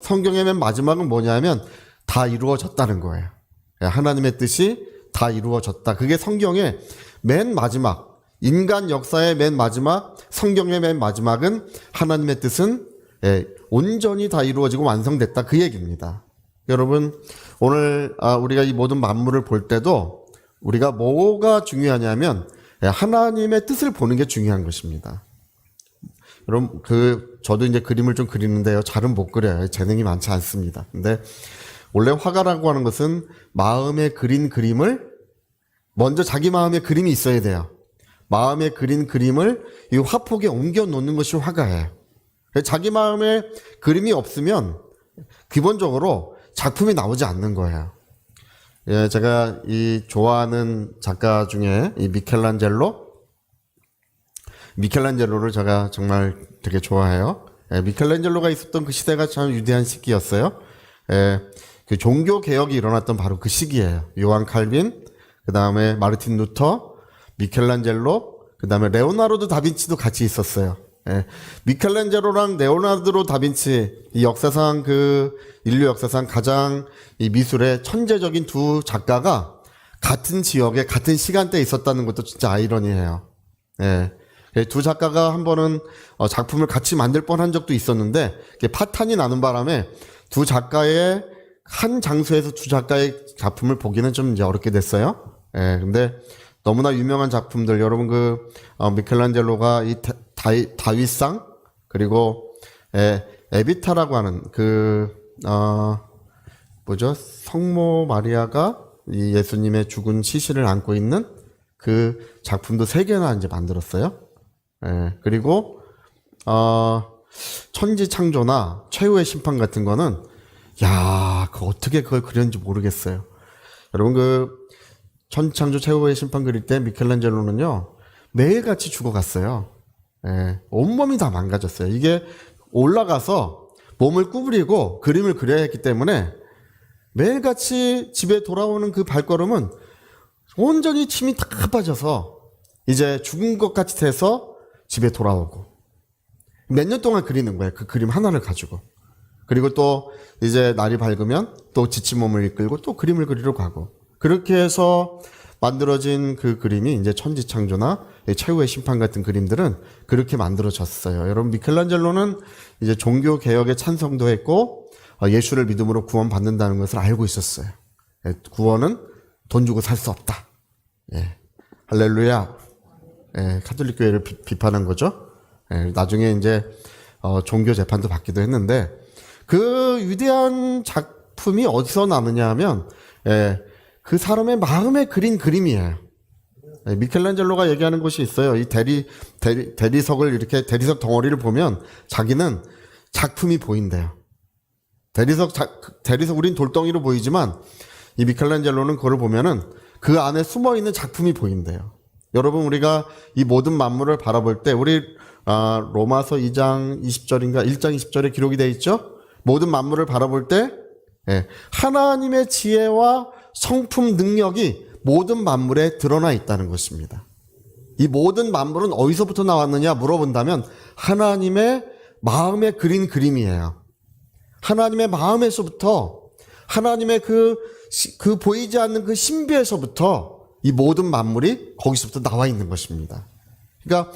성경의 맨 마지막은 뭐냐면 다 이루어졌다는 거예요. 하나님의 뜻이 다 이루어졌다. 그게 성경의 맨 마지막, 인간 역사의 맨 마지막, 성경의 맨 마지막은 하나님의 뜻은 온전히 다 이루어지고 완성됐다. 그 얘기입니다. 여러분, 오늘 우리가 이 모든 만물을 볼 때도 우리가 뭐가 중요하냐면 하나님의 뜻을 보는 게 중요한 것입니다. 여러분, 저도 이제 그림을 좀 그리는데요. 잘은 못 그려요. 재능이 많지 않습니다. 근데 원래 화가라고 하는 것은 마음에 그린 그림을 먼저 자기 마음에 그림이 있어야 돼요. 마음에 그린 그림을 이 화폭에 옮겨 놓는 것이 화가예요. 자기 마음에 그림이 없으면 기본적으로 작품이 나오지 않는 거예요. 예, 제가 좋아하는 작가 중에 이 미켈란젤로를 제가 정말 되게 좋아해요. 예, 미켈란젤로가 있었던 그 시대가 참 위대한 시기였어요. 예, 그 종교 개혁이 일어났던 바로 그 시기예요. 요한 칼빈, 그 다음에 마르틴 루터, 미켈란젤로, 그 다음에 레오나르도 다빈치도 같이 있었어요. 예, 미켈란젤로랑 레오나르도 다빈치, 이 역사상 인류 역사상 가장 이 미술의 천재적인 두 작가가 같은 지역에 같은 시간대에 있었다는 것도 진짜 아이러니해요. 예. 두 작가가 한 번은 작품을 같이 만들 뻔한 적도 있었는데 파탄이 나는 바람에 두 작가의 한 장소에서 두 작가의 작품을 보기는 좀 이제 어렵게 됐어요. 예. 근데 너무나 유명한 작품들, 여러분 미켈란젤로가 이 다윗상, 그리고 에비타라고 하는 성모 마리아가 이 예수님의 죽은 시신을 안고 있는 그 작품도 3개나 이제 만들었어요. 예, 그리고 천지창조나 최후의 심판 같은 거는 어떻게 그걸 그렸는지 모르겠어요. 여러분 천지창조 최후의 심판 그릴 때 미켈란젤로는요 매일같이 죽어갔어요. 예, 온몸이 다 망가졌어요. 이게 올라가서 몸을 구부리고 그림을 그려야 했기 때문에 매일같이 집에 돌아오는 그 발걸음은 온전히 침이 다 빠져서 이제 죽은 것 같이 돼서 집에 돌아오고 몇 년 동안 그리는 거예요. 그 그림 하나를 가지고. 그리고 또 이제 날이 밝으면 또 지친 몸을 이끌고 또 그림을 그리러 가고, 그렇게 해서 만들어진 그 그림이 이제 천지창조나 최후의 심판 같은 그림들은 그렇게 만들어졌어요. 여러분, 미켈란젤로는 이제 종교 개혁에 찬성도 했고 예수를 믿음으로 구원받는다는 것을 알고 있었어요. 구원은 돈 주고 살 수 없다. 예. 할렐루야. 예, 카톨릭 교회를 비판한 거죠. 예, 나중에 이제 종교 재판도 받기도 했는데 그 위대한 작품이 어디서 나느냐 하면 그 사람의 마음에 그린 그림이에요. 예, 미켈란젤로가 얘기하는 것이 있어요. 이 대리석을 이렇게 대리석 덩어리를 보면 자기는 작품이 보인대요. 대리석 우린 돌덩이로 보이지만 이 미켈란젤로는 그걸 보면은 그 안에 숨어 있는 작품이 보인대요. 여러분, 우리가 이 모든 만물을 바라볼 때 우리 로마서 2장 20절인가 1장 20절에 기록이 되어 있죠. 모든 만물을 바라볼 때 하나님의 지혜와 성품 능력이 모든 만물에 드러나 있다는 것입니다. 이 모든 만물은 어디서부터 나왔느냐 물어본다면 하나님의 마음에 그린 그림이에요. 하나님의 마음에서부터, 하나님의 그 보이지 않는 그 신비에서부터 이 모든 만물이 거기서부터 나와 있는 것입니다. 그러니까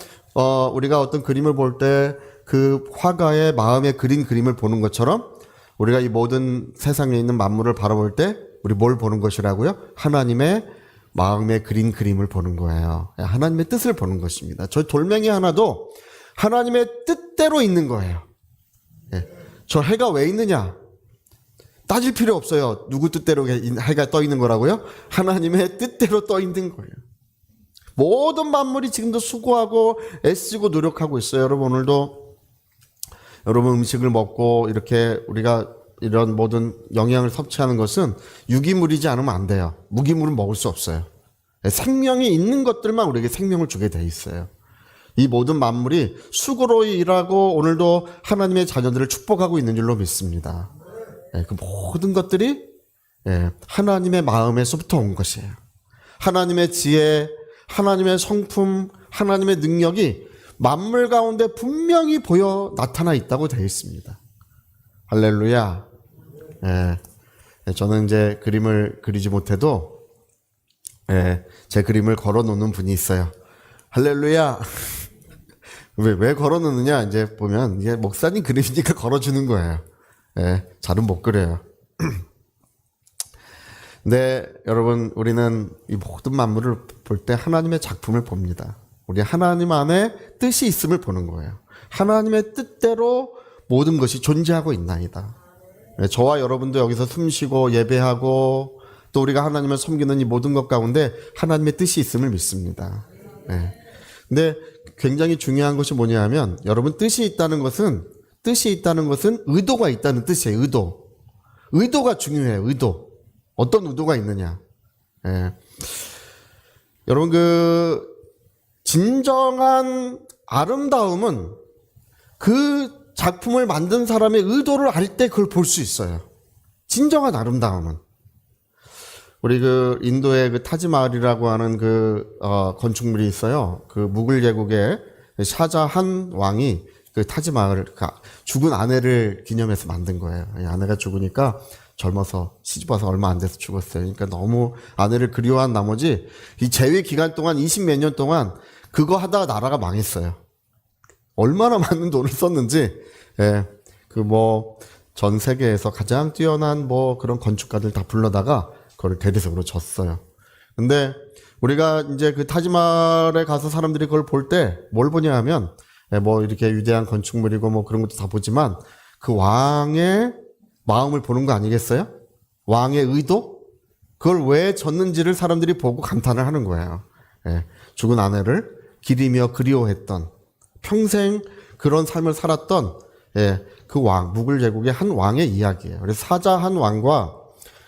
우리가 어떤 그림을 볼 때 그 화가의 마음에 그린 그림을 보는 것처럼 우리가 이 모든 세상에 있는 만물을 바라볼 때 우리 뭘 보는 것이라고요? 하나님의 마음에 그린 그림을 보는 거예요. 하나님의 뜻을 보는 것입니다. 저 돌멩이 하나도 하나님의 뜻대로 있는 거예요. 저 해가 왜 있느냐? 따질 필요 없어요. 누구 뜻대로 해가 떠 있는 거라고요? 하나님의 뜻대로 떠 있는 거예요. 모든 만물이 지금도 수고하고 애쓰고 노력하고 있어요. 여러분, 오늘도 여러분 음식을 먹고 이렇게 우리가 이런 모든 영양을 섭취하는 것은 유기물이지 않으면 안 돼요. 무기물은 먹을 수 없어요. 생명이 있는 것들만 우리에게 생명을 주게 돼 있어요. 이 모든 만물이 수고로 일하고 오늘도 하나님의 자녀들을 축복하고 있는 줄로 믿습니다. 그 모든 것들이 하나님의 마음에서부터 온 것이에요. 하나님의 지혜, 하나님의 성품, 하나님의 능력이 만물 가운데 분명히 보여 나타나 있다고 되어 있습니다. 할렐루야. 예, 저는 이제 그림을 그리지 못해도 예, 제 그림을 걸어 놓는 분이 있어요. 할렐루야. 왜 걸어 놓느냐? 이제 보면 이게 목사님 그림이니까 걸어주는 거예요. 예, 잘은 못 그려요. 네, 여러분, 우리는 이 모든 만물을 볼 때 하나님의 작품을 봅니다. 우리 하나님 안에 뜻이 있음을 보는 거예요. 하나님의 뜻대로 모든 것이 존재하고 있나이다. 네, 저와 여러분도 여기서 숨쉬고 예배하고 또 우리가 하나님을 섬기는 이 모든 것 가운데 하나님의 뜻이 있음을 믿습니다. 네. 근데 굉장히 중요한 것이 뭐냐면 여러분 뜻이 있다는 것은 의도가 있다는 뜻이에요. 의도가 중요해요. 의도. 어떤 의도가 있느냐. 예. 여러분 진정한 아름다움은 그 작품을 만든 사람의 의도를 알 때 그걸 볼 수 있어요. 진정한 아름다움은. 우리 인도의 타지마할이라고 하는 건축물이 있어요. 무굴 제국의 샤자한 왕이 타지마할, 죽은 아내를 기념해서 만든 거예요. 아내가 죽으니까 젊어서 시집와서 얼마 안 돼서 죽었어요. 그러니까 너무 아내를 그리워한 나머지 이 재위 기간 동안 20몇 년 동안 그거 하다가 나라가 망했어요. 얼마나 많은 돈을 썼는지, 예, 전 세계에서 가장 뛰어난 그런 건축가들 다 불러다가 그걸 대대적으로 졌어요. 근데 우리가 이제 타지마할에 가서 사람들이 그걸 볼 때 뭘 보냐 하면, 이렇게 위대한 건축물이고 그런 것도 다 보지만 그 왕의 마음을 보는 거 아니겠어요? 왕의 의도? 그걸 왜 졌는지를 사람들이 보고 감탄을 하는 거예요. 예, 죽은 아내를 기리며 그리워했던 평생 그런 삶을 살았던 그 왕, 무굴 제국의 한 왕의 이야기예요. 그래서 사자한 왕과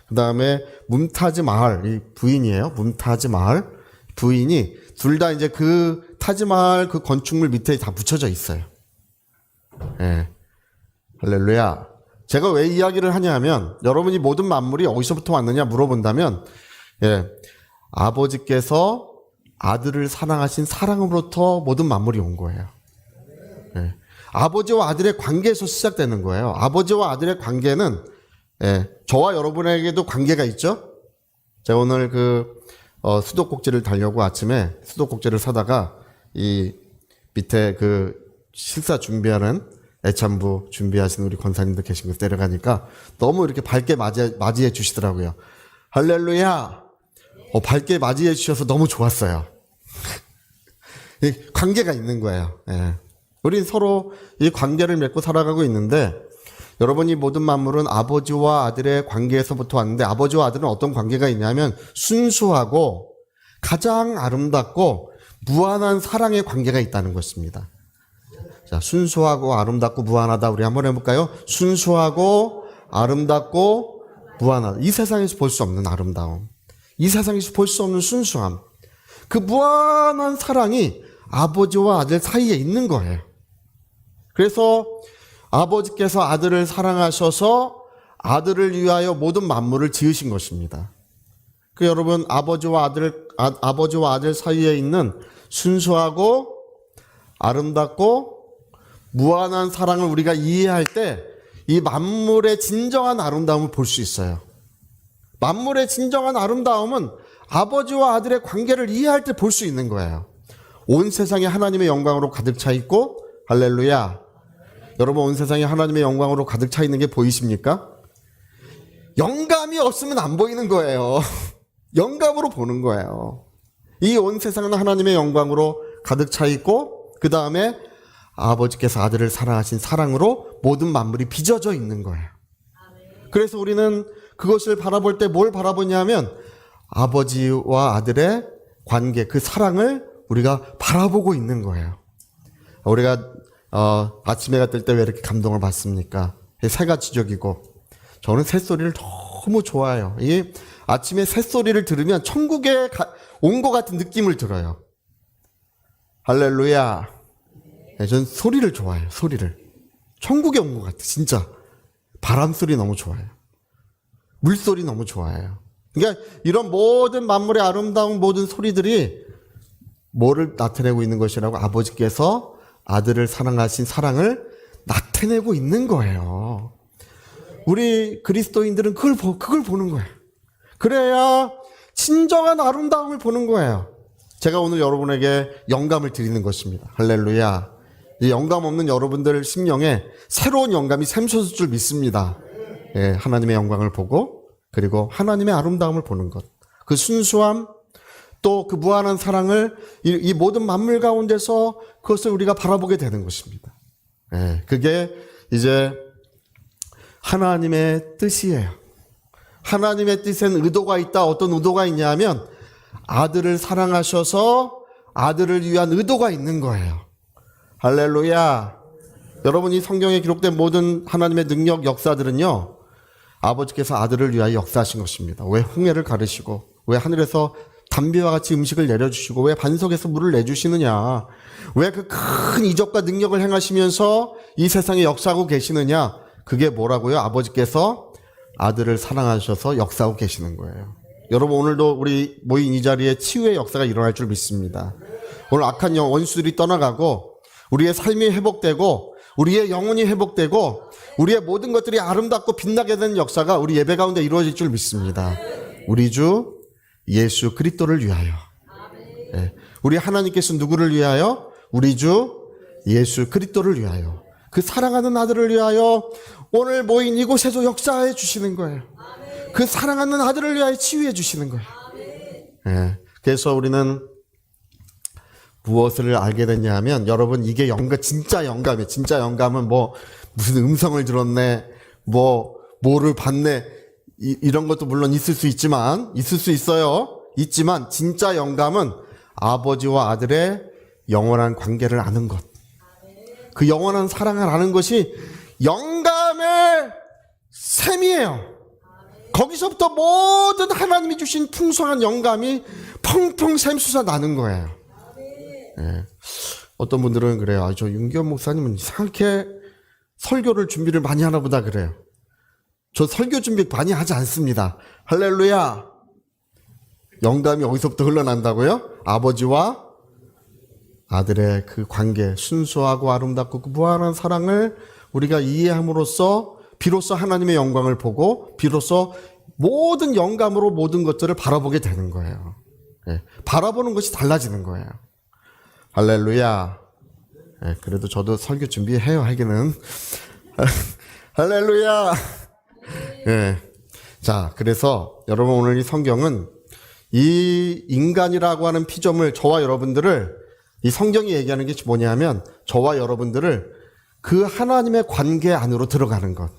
그 다음에 뭄타즈 마할, 이 부인이에요. 뭄타즈 마할 부인이 둘 다 이제 타지마할 건축물 밑에 다 붙여져 있어요. 예, 할렐루야. 제가 왜 이야기를 하냐면 여러분이 모든 만물이 어디서부터 왔느냐 물어본다면 아버지께서 아들을 사랑하신 사랑으로부터 모든 만물이 온 거예요. 아버지와 아들의 관계에서 시작되는 거예요. 아버지와 아들의 관계는 저와 여러분에게도 관계가 있죠. 제가 오늘 수도꼭지를 달려고 아침에 수도꼭지를 사다가 이 밑에 식사 준비하는 애참부 준비하시는 우리 권사님들 계신 곳에 내려가니까 너무 이렇게 밝게 맞이해 주시더라고요. 할렐루야! 밝게 맞이해 주셔서 너무 좋았어요. 이 관계가 있는 거예요. 우리 서로 이 관계를 맺고 살아가고 있는데 여러분이 모든 만물은 아버지와 아들의 관계에서부터 왔는데 아버지와 아들은 어떤 관계가 있냐면 순수하고 가장 아름답고 무한한 사랑의 관계가 있다는 것입니다. 자, 순수하고 아름답고 무한하다. 우리 한번 해볼까요? 순수하고 아름답고 무한하다. 이 세상에서 볼 수 없는 아름다움. 이 세상에서 볼 수 없는 순수함. 그 무한한 사랑이 아버지와 아들 사이에 있는 거예요. 그래서 아버지께서 아들을 사랑하셔서 아들을 위하여 모든 만물을 지으신 것입니다. 여러분, 아버지와 아들 사이에 있는 순수하고 아름답고 무한한 사랑을 우리가 이해할 때 이 만물의 진정한 아름다움을 볼 수 있어요. 만물의 진정한 아름다움은 아버지와 아들의 관계를 이해할 때 볼 수 있는 거예요. 온 세상이 하나님의 영광으로 가득 차 있고, 할렐루야. 여러분, 온 세상이 하나님의 영광으로 가득 차 있는 게 보이십니까? 영감이 없으면 안 보이는 거예요. 영감으로 보는 거예요. 이 온 세상은 하나님의 영광으로 가득 차 있고 그 다음에 아버지께서 아들을 사랑하신 사랑으로 모든 만물이 빚어져 있는 거예요. 그래서 우리는 그것을 바라볼 때 뭘 바라보냐면 아버지와 아들의 관계, 그 사랑을 우리가 바라보고 있는 거예요. 우리가 아침해가 뜰 때 왜 이렇게 감동을 받습니까? 새가 지저귀고 저는 새소리를 너무 좋아해요. 이 아침에 새소리를 들으면 천국에 온 것 같은 느낌을 들어요. 할렐루야. 저는 소리를 좋아해요. 소리를. 천국에 온 것 같아. 진짜. 바람소리 너무 좋아해요. 물소리 너무 좋아해요. 그러니까 이런 모든 만물의 아름다운 모든 소리들이 뭐를 나타내고 있는 것이라고? 아버지께서 아들을 사랑하신 사랑을 나타내고 있는 거예요. 우리 그리스도인들은 그걸 보는 거예요. 그래야 진정한 아름다움을 보는 거예요. 제가 오늘 여러분에게 영감을 드리는 것입니다. 할렐루야. 이 영감 없는 여러분들 심령에 새로운 영감이 샘솟을 줄 믿습니다. 예, 하나님의 영광을 보고 그리고 하나님의 아름다움을 보는 것. 그 순수함 또 그 무한한 사랑을 이 모든 만물 가운데서 그것을 우리가 바라보게 되는 것입니다. 예, 그게 이제 하나님의 뜻이에요. 하나님의 뜻엔 의도가 있다. 어떤 의도가 있냐면 아들을 사랑하셔서 아들을 위한 의도가 있는 거예요. 할렐루야. 여러분 이 성경에 기록된 모든 하나님의 능력 역사들은요. 아버지께서 아들을 위하여 역사하신 것입니다. 왜 홍해를 가르시고 왜 하늘에서 담비와 같이 음식을 내려주시고 왜 반석에서 물을 내주시느냐. 왜 그 큰 이적과 능력을 행하시면서 이 세상에 역사하고 계시느냐. 그게 뭐라고요? 아버지께서 아들을 사랑하셔서 역사하고 계시는 거예요. 여러분 오늘도 우리 모인 이 자리에 치유의 역사가 일어날 줄 믿습니다. 오늘 악한 원수들이 떠나가고 우리의 삶이 회복되고 우리의 영혼이 회복되고 우리의 모든 것들이 아름답고 빛나게 되는 역사가 우리 예배 가운데 이루어질 줄 믿습니다. 우리 주 예수 그리스도를 위하여. 네. 우리 하나님께서 누구를 위하여? 우리 주 예수 그리스도를 위하여. 그 사랑하는 아들을 위하여 오늘 모인 이곳에서 역사해 주시는 거예요. 그 사랑하는 아들을 위하여 치유해 주시는 거예요. 네. 그래서 우리는 무엇을 알게 됐냐 하면 여러분 이게 진짜 영감이에요. 진짜 영감은 뭐 무슨 음성을 들었네 뭐를 봤네 이런 것도 물론 있을 수 있어요. 있지만 진짜 영감은 아버지와 아들의 영원한 관계를 아는 것. 그 영원한 사랑을 아는 것이 영감의 셈이에요. 거기서부터 모든 하나님이 주신 풍성한 영감이 펑펑 샘솟아 나는 거예요. 예. 어떤 분들은 그래요. 저 윤기현 목사님은 이상하게 설교를 준비를 많이 하나 보다 그래요. 저 설교 준비 많이 하지 않습니다. 할렐루야. 영감이 어디서부터 흘러난다고요? 아버지와 아들의 그 관계, 순수하고 아름답고 그 무한한 사랑을 우리가 이해함으로써 비로소 하나님의 영광을 보고 비로소 모든 영감으로 모든 것들을 바라보게 되는 거예요. 예. 바라보는 것이 달라지는 거예요. 할렐루야. 예, 그래도 저도 설교 준비해요, 하기는. 할렐루야. 예. 자, 그래서 여러분 오늘 이 성경은 이 인간이라고 하는 피조물, 저와 여러분들을 이 성경이 얘기하는 게 뭐냐면 저와 여러분들을 그 하나님의 관계 안으로 들어가는 것.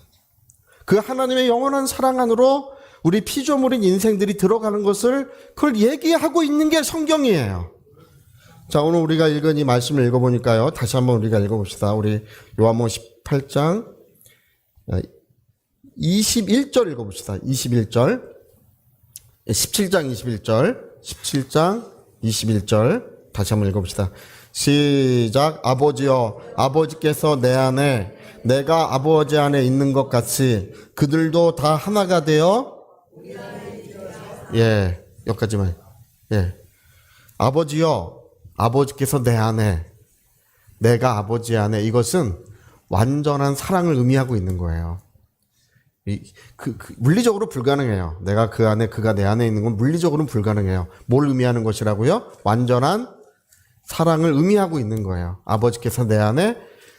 그 하나님의 영원한 사랑 안으로 우리 피조물인 인생들이 들어가는 것을 그걸 얘기하고 있는 게 성경이에요. 자, 오늘 우리가 읽은 이 말씀을 읽어보니까요. 다시 한번 우리가 읽어봅시다. 우리 요한복음 18장 21절 읽어봅시다. 21절 17장 21절 17장 21절 다시 한번 읽어봅시다. 시작. 아버지여 아버지께서 내 안에 내가 아버지 안에 있는 것 같이 그들도 다 하나가 되어 예 여기까지만 예 아버지여 아버지께서 내 안에 내가 아버지 안에 이것은 완전한 사랑을 의미하고 있는 거예요. 물리적으로 불가능해요. 내가 그 안에 그가 내 안에 있는 건 물리적으로는 불가능해요. 뭘 의미하는 것이라고요? 완전한 사랑을 의미하고 있는 거예요. 아버지께서 내 안에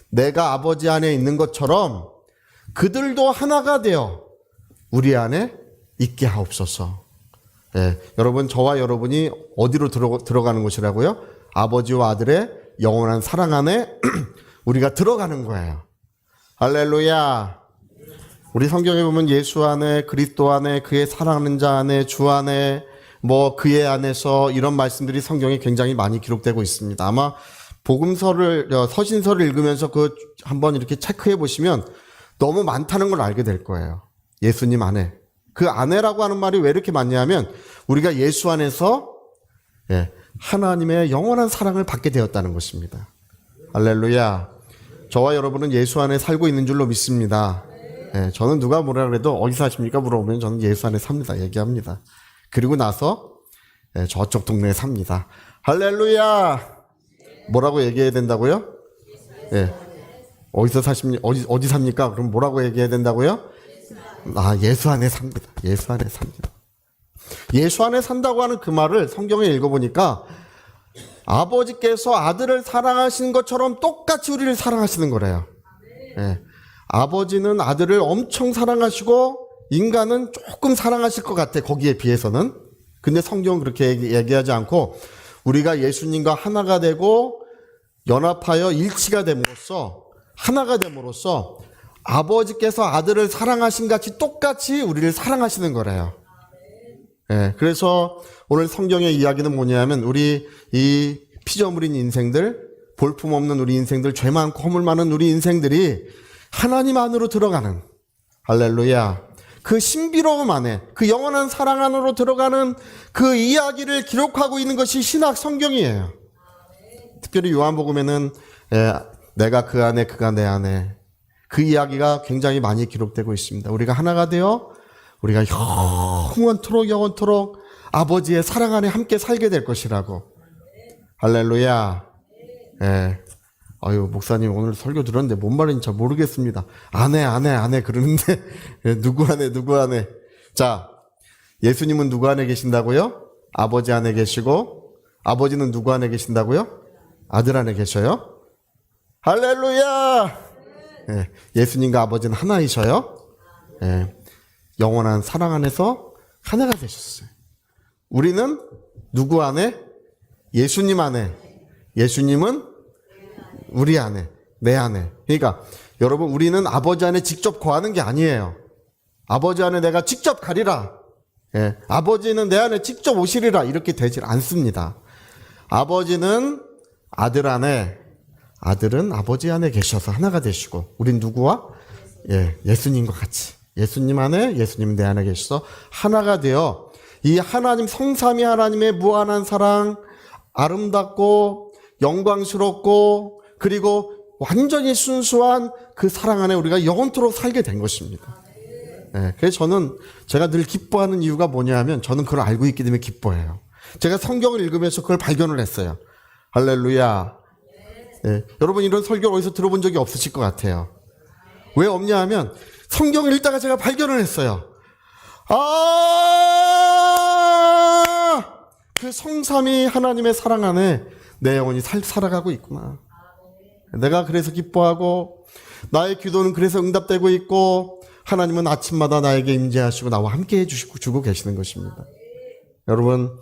내가 아버지 안에 있는 것처럼 그들도 하나가 되어 우리 안에 있게 하옵소서. 예, 여러분 저와 여러분이 어디로 들어가는 것이라고요? 아버지와 아들의 영원한 사랑 안에 우리가 들어가는 거예요. 할렐루야. 우리 성경에 보면 예수 안에 그리스도 안에 그의 사랑하는 자 안에 주 안에 뭐 그의 안에서 이런 말씀들이 성경에 굉장히 많이 기록되고 있습니다. 아마 복음서를 서신서를 읽으면서 그 한번 이렇게 체크해 보시면 너무 많다는 걸 알게 될 거예요. 예수님 안에. 그 안에라고 하는 말이 왜 이렇게 많냐면 우리가 예수 안에서 하나님의 영원한 사랑을 받게 되었다는 것입니다. 할렐루야. 저와 여러분은 예수 안에 살고 있는 줄로 믿습니다. 저는 누가 뭐라 그래도 어디 사십니까 물어보면 저는 예수 안에 삽니다. 얘기합니다. 그리고 나서 저쪽 동네에 삽니다. 할렐루야. 뭐라고 얘기해야 된다고요? 어디서 사십니까? 어디 삽니까? 그럼 뭐라고 얘기해야 된다고요? 예수 안에 삽니다. 예수 안에 삽니다. 예수 안에 산다고 하는 그 말을 성경에 읽어보니까 아버지께서 아들을 사랑하시는 것처럼 똑같이 우리를 사랑하시는 거래요. 예. 아버지는 아들을 엄청 사랑하시고 인간은 조금 사랑하실 것 같아, 거기에 비해서는. 근데 성경은 그렇게 얘기하지 않고 우리가 예수님과 하나가 되고 연합하여 일치가 됨으로써, 하나가 됨으로써 아버지께서 아들을 사랑하신 같이 똑같이 우리를 사랑하시는 거래요. 예, 그래서 오늘 성경의 이야기는 뭐냐면 우리 이 피조물인 인생들, 볼품없는 우리 인생들, 죄 많고 허물 많은 우리 인생들이 하나님 안으로 들어가는, 할렐루야, 그 신비로움 안에, 그 영원한 사랑 안으로 들어가는 그 이야기를 기록하고 있는 것이 신약 성경이에요. 특별히 요한복음에는 내가 그 안에 그가 내 안에, 그 이야기가 굉장히 많이 기록되고 있습니다. 우리가 하나가 되어 우리가 영원토록 아버지의 사랑 안에 함께 살게 될 것이라고. 할렐루야. 예. 아유, 목사님 오늘 설교 들었는데 뭔 말인지 잘 모르겠습니다. 안에 그러는데 누구 안에. 자, 예수님은 누구 안에 계신다고요? 아버지 안에 계시고, 아버지는 누구 안에 계신다고요? 아들 안에 계셔요. 할렐루야. 예. 예수님과 아버지는 하나이셔요. 예. 영원한 사랑 안에서 하나가 되셨어요. 우리는 누구 안에? 예수님 안에. 예수님은 우리 안에, 내 안에. 그러니까 여러분, 우리는 아버지 안에 직접 거하는 게 아니에요. 아버지 안에 내가 직접 가리라. 예. 아버지는 내 안에 직접 오시리라. 이렇게 되질 않습니다. 아버지는 아들 안에, 아들은 아버지 안에 계셔서 하나가 되시고, 우린 누구와? 예수님과 같이. 예수님 안에, 예수님 내 안에 계셔서 하나가 되어 이 하나님, 성삼위 하나님의 무한한 사랑, 아름답고 영광스럽고 그리고 완전히 순수한 그 사랑 안에 우리가 영원토록 살게 된 것입니다. 그래서 제가 늘 기뻐하는 이유가 뭐냐면 저는 그걸 알고 있기 때문에 기뻐해요. 제가 성경을 읽으면서 그걸 발견을 했어요. 할렐루야. 여러분, 이런 설교 어디서 들어본 적이 없으실 것 같아요. 왜 없냐 하면 성경을 읽다가 제가 발견을 했어요. 그 성삼위 하나님의 사랑 안에 내 영혼이 살아가고 있구나. 내가 그래서 기뻐하고 나의 기도는 그래서 응답되고 있고 하나님은 아침마다 나에게 임재하시고 나와 함께 해주고 계시는 것입니다. 여러분,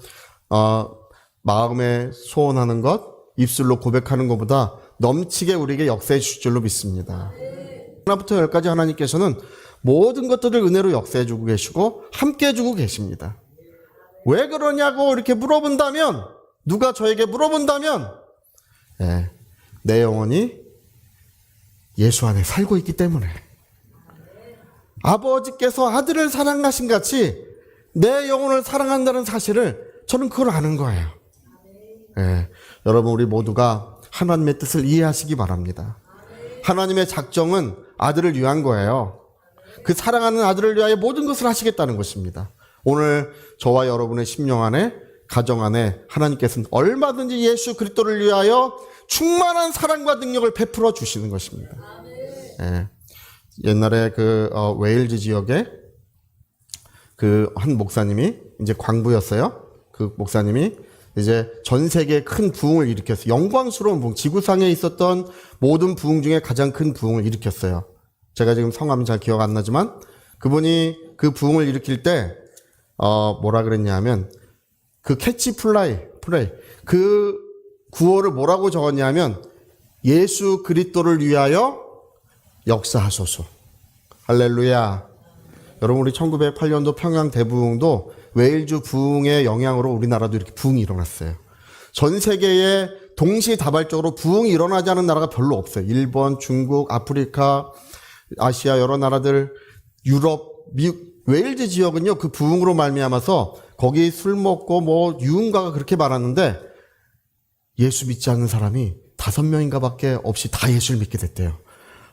마음에 소원하는 것, 입술로 고백하는 것보다 넘치게 우리에게 역사해 주실 줄로 믿습니다. 하나부터 열까지 하나님께서는 모든 것들을 은혜로 역사해 주고 계시고 함께 해주고 계십니다. 왜 그러냐고 이렇게 물어본다면, 누가 저에게 물어본다면, 내 영혼이 예수 안에 살고 있기 때문에, 아버지께서 아들을 사랑하신 같이 내 영혼을 사랑한다는 사실을 저는 그걸 아는 거예요. 여러분, 우리 모두가 하나님의 뜻을 이해하시기 바랍니다. 하나님의 작정은 아들을 위한 거예요. 그 사랑하는 아들을 위하여 모든 것을 하시겠다는 것입니다. 오늘 저와 여러분의 심령 안에, 가정 안에 하나님께서는 얼마든지 예수 그리스도를 위하여 충만한 사랑과 능력을 베풀어 주시는 것입니다. 옛날에 웨일즈 지역에 한 목사님이, 이제 광부였어요. 그 목사님이 이제 전 세계에 큰 부흥을 일으켰어요. 영광스러운 부흥, 지구상에 있었던 모든 부흥 중에 가장 큰 부흥을 일으켰어요. 제가 지금 성함이 잘 기억 안 나지만 그분이 그 부흥을 일으킬 때 뭐라 그랬냐면, 그 프레이, 그 구호를 뭐라고 적었냐면, 예수 그리스도를 위하여 역사하소서. 할렐루야. 여러분, 우리 1908년도 평양 대부흥도 웨일즈 부흥의 영향으로 우리나라도 이렇게 부흥이 일어났어요. 전 세계에 동시다발적으로 부흥이 일어나지 않은 나라가 별로 없어요. 일본, 중국, 아프리카, 아시아 여러 나라들, 유럽, 미국, 웨일즈 지역은요, 그 부흥으로 말미암아서 거기 술 먹고 유흥가가 그렇게 많았는데 예수 믿지 않는 사람이 5명인가 밖에 없이 다 예수를 믿게 됐대요.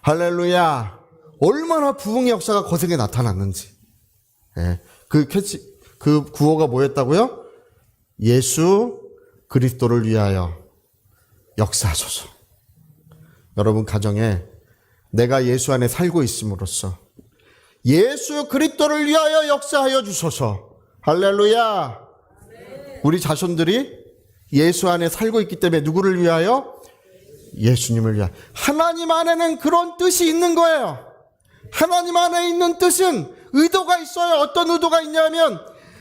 할렐루야. 얼마나 부흥의 역사가 거세게 나타났는지. 그 구호가 뭐였다고요? 예수 그리스도를 위하여 역사하소서. 여러분 가정에 내가 예수 안에 살고 있음으로써 예수 그리스도를 위하여 역사하여 주소서. 할렐루야. 우리 자손들이 예수 안에 살고 있기 때문에 누구를 위하여? 예수님을 위하여. 하나님 안에는 그런 뜻이 있는 거예요. 하나님 안에 있는 뜻은 의도가 있어요. 어떤 의도가 있냐면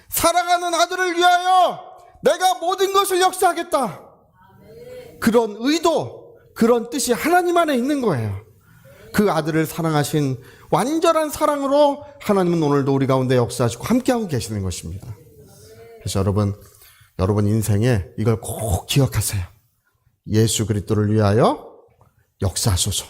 사랑하는 아들을 위하여 내가 모든 것을 역사하겠다. 그런 의도, 그런 뜻이 하나님 안에 있는 거예요. 그 아들을 사랑하신 완전한 사랑으로 하나님은 오늘도 우리 가운데 역사하시고 함께하고 계시는 것입니다. 그래서 여러분 인생에 이걸 꼭 기억하세요. 예수 그리스도를 위하여 역사하소서.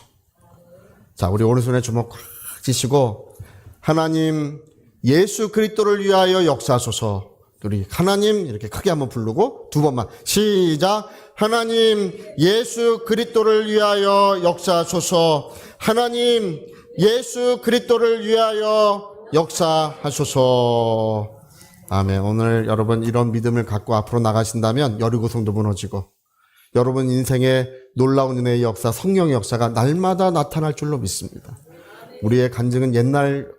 자, 우리 오른손에 주먹 꽉 쥐시고 하나님 예수 그리스도를 위하여 역사하소서. 우리 하나님 이렇게 크게 한번 부르고 두 번만 시작. 하나님 예수 그리스도를 위하여 역사하소서. 하나님 예수 그리스도를 위하여 역사하소서. 아멘. 오늘 여러분 이런 믿음을 갖고 앞으로 나가신다면 여리고성도 무너지고 여러분 인생의 놀라운 은혜의 역사, 성령의 역사가 날마다 나타날 줄로 믿습니다. 우리의 간증은 옛날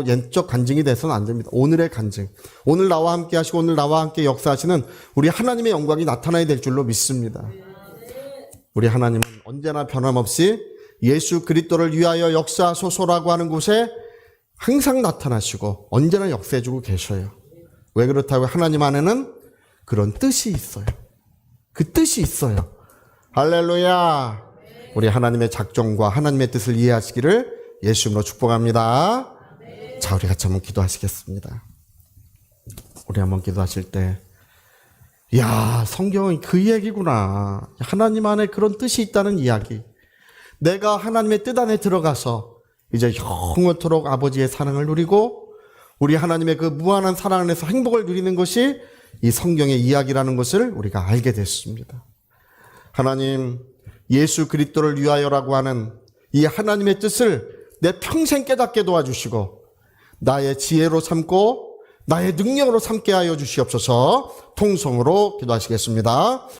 옛적 간증이 돼서는 안 됩니다. 오늘의 간증. 오늘 나와 함께 하시고 오늘 나와 함께 역사하시는 우리 하나님의 영광이 나타나야 될 줄로 믿습니다. 우리 하나님은 언제나 변함없이 예수 그리스도를 위하여 역사하소서라고 하는 곳에 항상 나타나시고 언제나 역사해주고 계셔요. 왜 그렇다고? 하나님 안에는 그런 뜻이 있어요. 그 뜻이 있어요. 할렐루야. 우리 하나님의 작정과 하나님의 뜻을 이해하시기를 예수님으로 축복합니다. 자, 우리 같이 한번 기도하시겠습니다. 우리 한번 기도하실 때 야, 성경은 그 얘기구나. 하나님 안에 그런 뜻이 있다는 이야기. 내가 하나님의 뜻 안에 들어가서 이제 영원토록 아버지의 사랑을 누리고 우리 하나님의 그 무한한 사랑 안에서 행복을 누리는 것이 이 성경의 이야기라는 것을 우리가 알게 됐습니다. 하나님 예수 그리스도를 위하여라고 하는 이 하나님의 뜻을 내 평생 깨닫게 도와주시고 나의 지혜로 삼고 나의 능력으로 삼게 하여 주시옵소서. 통성으로 기도하시겠습니다.